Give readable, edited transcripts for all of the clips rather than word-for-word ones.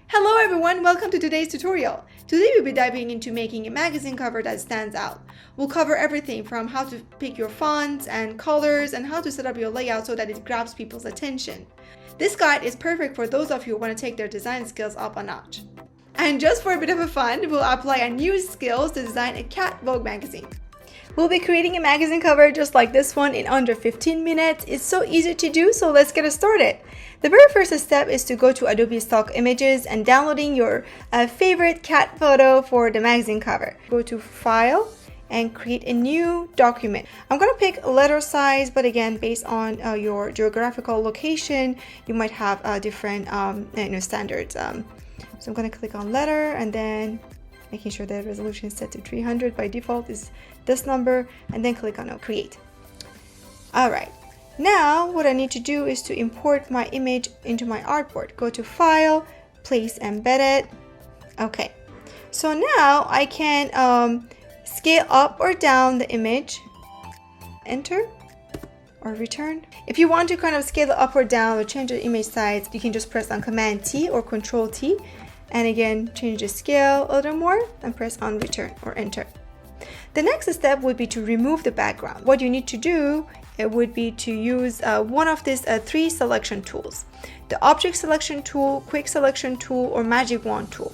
Hello everyone, welcome to today's tutorial. Today we'll be diving into making a magazine cover that stands out. We'll cover everything from how to pick your fonts and colors and how to set up your layout so that it grabs people's attention. This guide is perfect for those of you who want to take their design skills up a notch. And just for a bit of a fun, we'll apply our new skills to design a cat Vogue magazine. We'll be creating a magazine cover just like this one in under 15 minutes. It's so easy to do, so let's get started. The very first step is to go to Adobe Stock Images and downloading your favorite cat photo for the magazine cover. Go to File and create a new document. I'm going to pick letter size, but again, based on your geographical location, you might have different standards. So I'm going to click on letter and then making sure the resolution is set to 300 by default is this number, and then click on Create. Alright, now what I need to do is to import my image into my artboard. Go to File, Place Embedded. Okay, so now I can scale up or down the image, enter or return. If you want to kind of scale it up or down or change the image size, you can just press on Command T or Control T, and again change the scale a little more and press on return or enter. The next step would be to remove the background. What you need to do would be to use one of these three selection tools: the object selection tool, quick selection tool, or magic wand tool.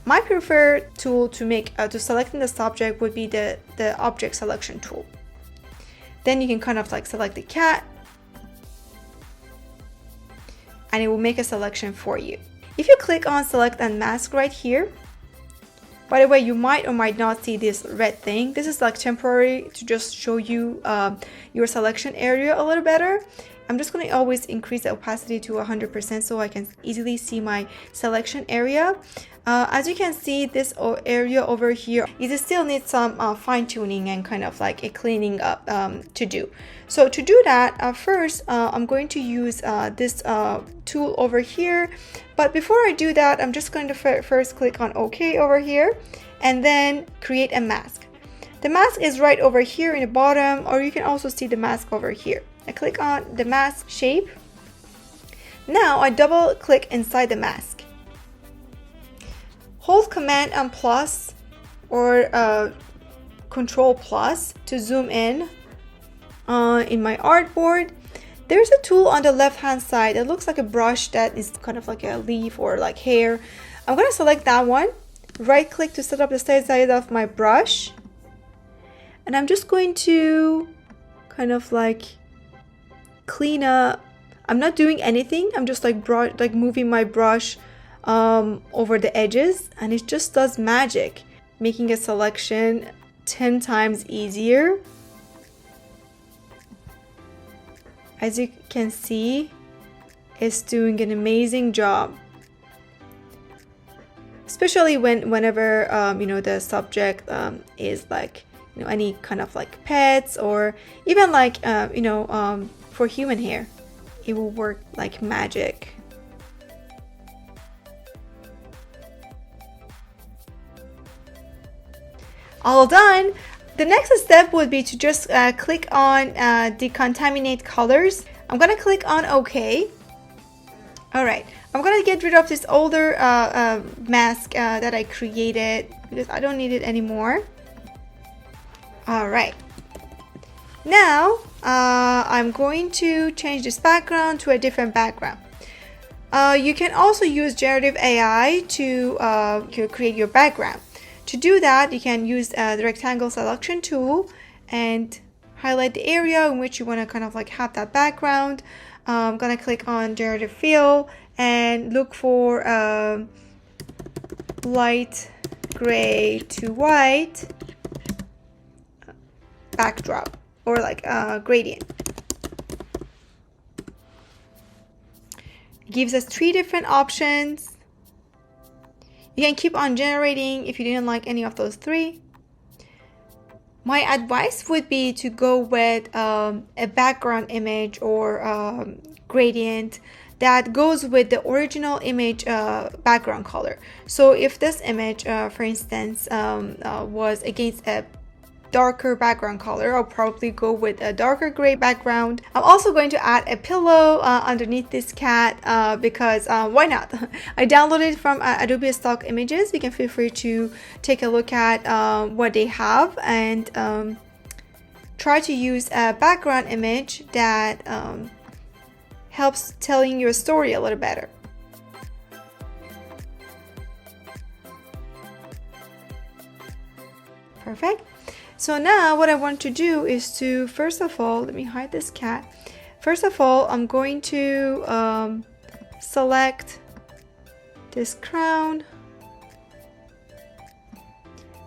My preferred tool to selecting the subject would be the object selection tool. Then you can kind of like select the cat and it will make a selection for you. If you click on select and mask right here, by the way, you might or might not see this red thing. This is like temporary to just show you your selection area a little better. I'm just going to always increase the opacity to 100% so I can easily see my selection area. As you can see, this area over here, it still needs some fine-tuning and kind of like a cleaning up to do. So to do that, first I'm going to use this tool over here. But before I do that, I'm just going to first click on OK over here and then create a mask. The mask is right over here in the bottom, or you can also see the mask over here. I click on the mask shape. Now I double click inside the mask. Hold Command and plus or Control plus to zoom in my artboard. There's a tool on the left hand side that looks like a brush that is kind of like a leaf or like hair. I'm going to select that one, right click to set up the size of my brush, and I'm just going to kind of like clean up. I'm not doing anything, I'm just like moving my brush over the edges, and it just does magic, making a selection 10 times easier. As you can see, it's doing an amazing job, especially whenever the subject is like any kind of like pets, or even like for human hair. It will work like magic. All done. The next step would be to just click on decontaminate colors. I'm gonna click on OK. Alright, I'm gonna get rid of this older mask that I created because I don't need it anymore. Alright, now I'm going to change this background to a different background. You can also use generative AI to create your background. To do that, you can use the rectangle selection tool and highlight the area in which you want to kind of like have that background. I'm going to click on generative fill and look for light gray to white backdrop, or like gradient. It gives us 3 different options. You can keep on generating if you didn't like any of those 3. My advice would be to go with a background image or gradient that goes with the original image background color. So if this image, for instance, was against a darker background color. I'll probably go with a darker gray background. I'm also going to add a pillow underneath this cat because why not? I downloaded it from Adobe stock images. You can feel free to take a look at what they have and try to use a background image that helps telling your story a little better. Perfect. So now what I want to do is to, first of all, let me hide this cat. First of all, I'm going to select this crown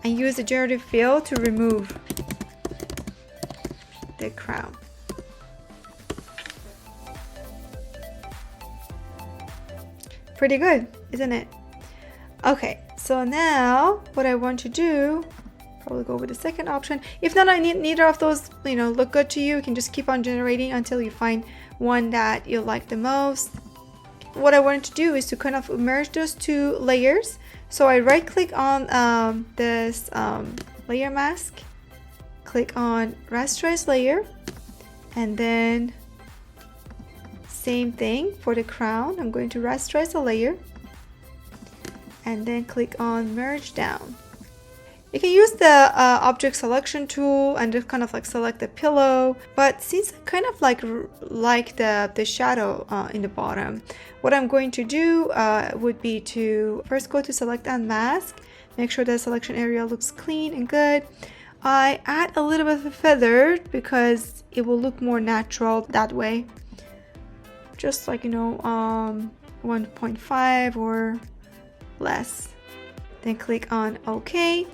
and use the generative fill to remove the crown. Pretty good, isn't it? Okay, so now what I want to do, probably go with the second option. If not, neither of those, look good to you, you can just keep on generating until you find one that you like the most. What I wanted to do is to kind of merge those two layers. So I right click on this layer mask, click on rasterize layer, and then same thing for the crown. I'm going to rasterize the layer and then click on merge down. You can use the object selection tool and just kind of like select the pillow, but since I kind of like the shadow in the bottom, what I'm going to do would be to first go to select and mask, make sure the selection area looks clean and good. I add a little bit of a feather because it will look more natural that way, just like 1.5 or less. Then click on OK.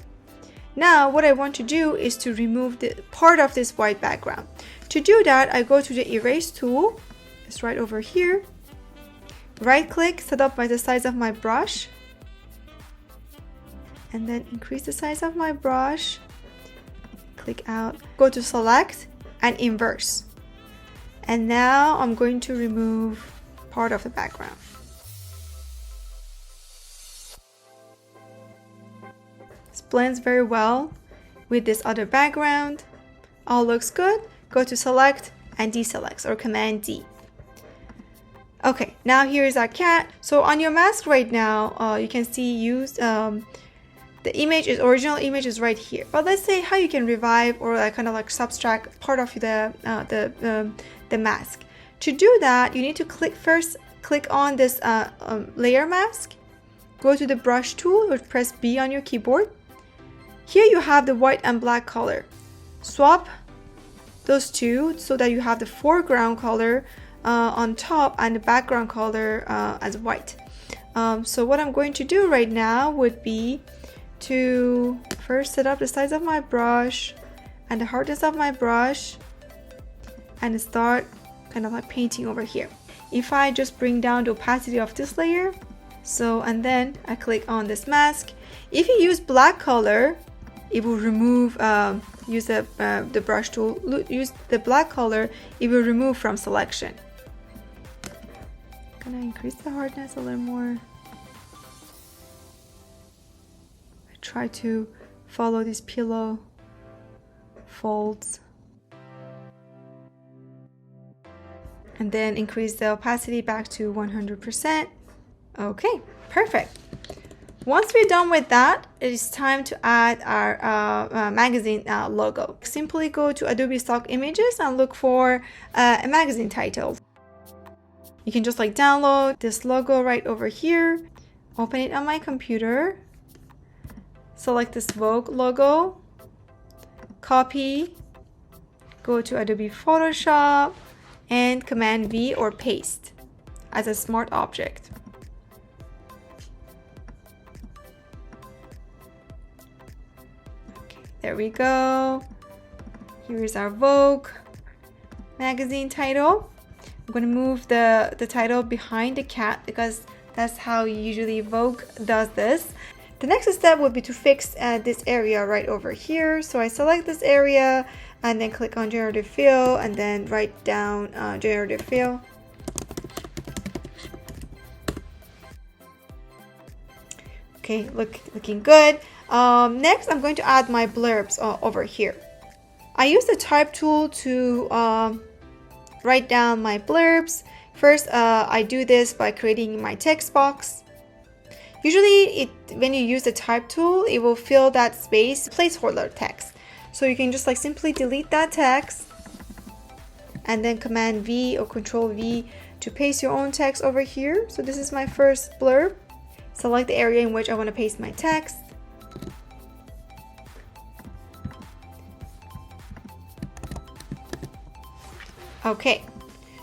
Now what I want to do is to remove the part of this white background. To do that, I go to the erase tool. It's right over here. Right click, set up by the size of my brush, and then increase the size of my brush. Click out, go to select and inverse. And now I'm going to remove part of the background. This blends very well with this other background. All looks good. Go to select and deselect, or command D. Okay, now here is our cat. So on your mask right now, you can see the original image is right here. But let's say how you can revive or kind of like subtract part of the mask. To do that, you need to click on this layer mask. Go to the brush tool or press B on your keyboard. Here you have the white and black color. Swap those two so that you have the foreground color on top and the background color as white. So what I'm going to do right now would be to first set up the size of my brush and the hardness of my brush and start kind of like painting over here. If I just bring down the opacity of this layer, and then I click on this mask. If you use black color, it will remove, use the brush tool, use the black color, it will remove from selection. Gonna increase the hardness a little more. I try to follow these pillow folds. And then increase the opacity back to 100%. Okay, perfect. Once we're done with that, it is time to add our magazine logo. Simply go to Adobe Stock Images and look for a magazine title. You can just like download this logo right over here, open it on my computer, select this Vogue logo, copy, go to Adobe Photoshop, and Command V or paste as a smart object. Okay, there we go. Here is our Vogue magazine title. I'm going to move the title behind the cat because that's how usually Vogue does this. The next step would be to fix this area right over here. So I select this area and then click on generative fill and then write down generative fill. Okay, looking good. Next, I'm going to add my blurbs over here. I use the type tool to write down my blurbs. First, I do this by creating my text box. Usually, when you use the type tool, it will fill that space, placeholder text. So you can just like simply delete that text and then Command V or Control V to paste your own text over here. So this is my first blurb. Select the area in which I want to paste my text. Okay,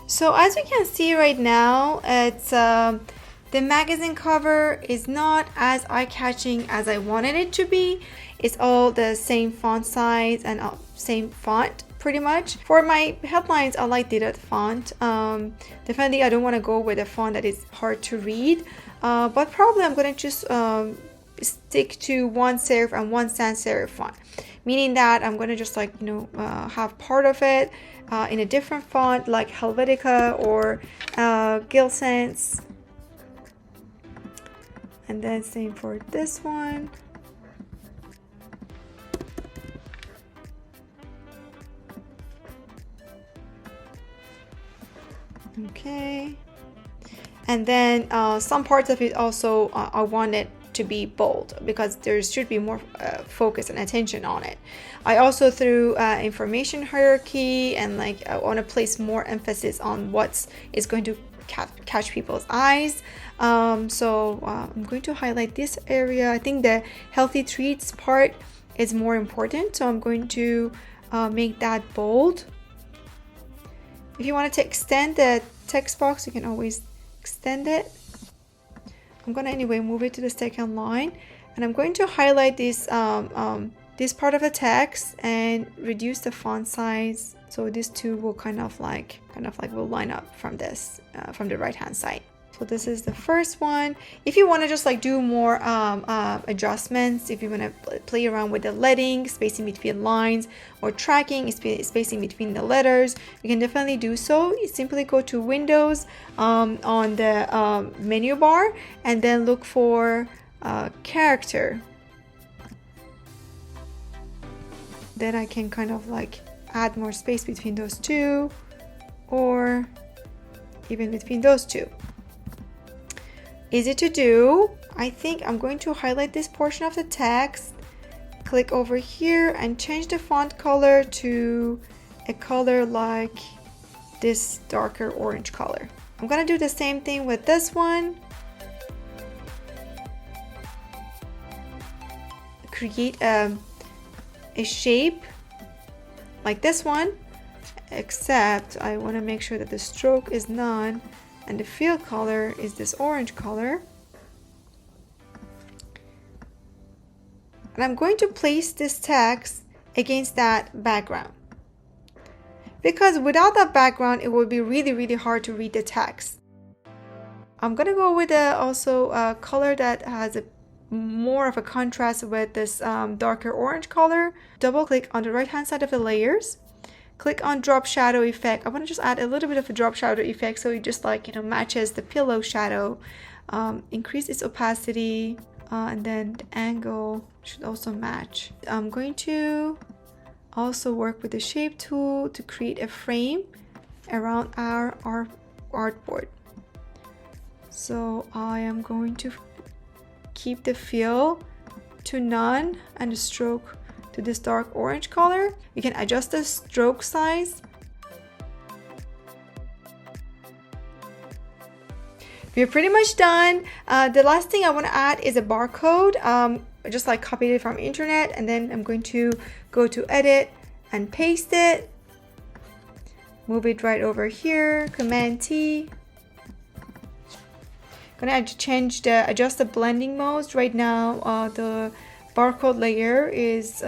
so as we can see right now, it's the magazine cover is not as eye-catching as I wanted it to be. It's all the same font size and same font pretty much. For my headlines, I like the font. Definitely I don't want to go with a font that is hard to read, but probably I'm going to just stick to one serif and one sans serif font, meaning that I'm going to just like, you know, have part of it in a different font like Helvetica or Gill Sans. And then same for this one. Okay. And then some parts of it also I want it to be bold because there should be more focus and attention on it. I also threw information hierarchy and like I want to place more emphasis on what is going to catch people's eyes. So I'm going to highlight this area. I think the healthy treats part is more important, so I'm going to make that bold. If you want to extend the text box, you can always extend it. I'm going to anyway move it to the second line, and I'm going to highlight this this part of the text and reduce the font size, so these two will kind of like will line up from this from the right hand side. So this is the first one. If you want to just like do more adjustments, if you want to play around with the leading, spacing between lines, or tracking, spacing between the letters, you can definitely do so. You simply go to Windows on the menu bar and then look for character. Then I can kind of like add more space between those two, or even between those two. Easy to do. I think I'm going to highlight this portion of the text, click over here and change the font color to a color like this darker orange color. I'm gonna do the same thing with this one. Create a shape like this one, except I want to make sure that the stroke is none and the fill color is this orange color. And I'm going to place this text against that background, because without that background it will be really hard to read the text. I'm gonna go with also a color that has more of a contrast with this darker orange color. Double click on the right hand side of the layers, click on drop shadow effect. I want to just add a little bit of a drop shadow effect so it just like, you know, matches the pillow shadow. Increase its opacity, and then the angle should also match. I'm going to also work with the shape tool to create a frame around our artboard. So I am going to keep the fill to none and the stroke to this dark orange color. You can adjust the stroke size. We're pretty much done. The last thing I want to add is a barcode. I just like copied it from internet, and then I'm going to go to edit and paste it. Move it right over here, Command T. Gonna adjust the blending modes. Right now the barcode layer is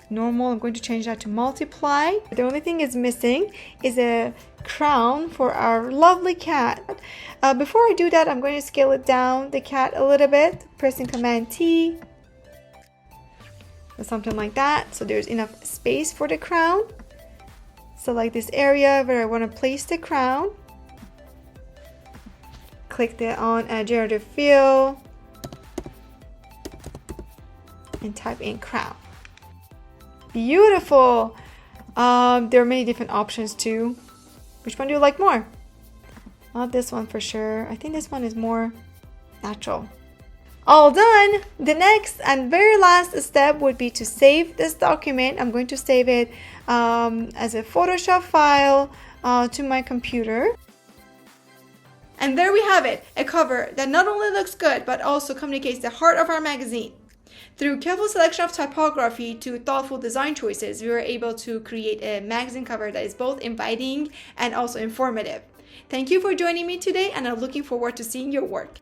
normal. I'm going to change that to multiply. The only thing is missing is a crown for our lovely cat. Before I do that, I'm going to scale it down, the cat, a little bit, pressing Command T or something like that, so there's enough space for the crown. Select this area where I want to place the crown. Click on generative fill, and type in crown. Beautiful. There are many different options too. Which one do you like more? Not this one for sure. I think this one is more natural. All done. The next and very last step would be to save this document. I'm going to save it as a Photoshop file to my computer. And there we have it, a cover that not only looks good but also communicates the heart of our magazine. Through careful selection of typography to thoughtful design choices, we were able to create a magazine cover that is both inviting and also informative. Thank you for joining me today, and I'm looking forward to seeing your work.